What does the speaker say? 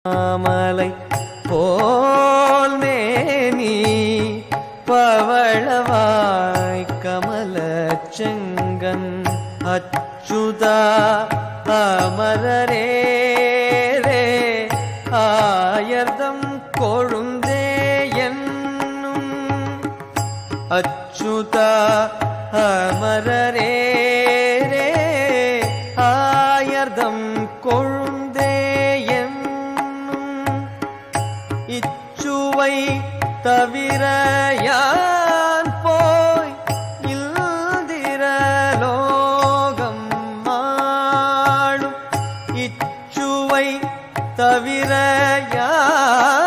மாமலை போல் மேனி பவளவாய் கமல செங்கன் அச்சுதா அமரரே ஆயர்தம் கொழுந்தே என்னும் அச்சுதா அமரரே ஆயர்தம் கொழுந்தே இச்சுவை தவிர யான் போய் இல்திரலோகம் மாளும் இச்சுவை தவிர யான்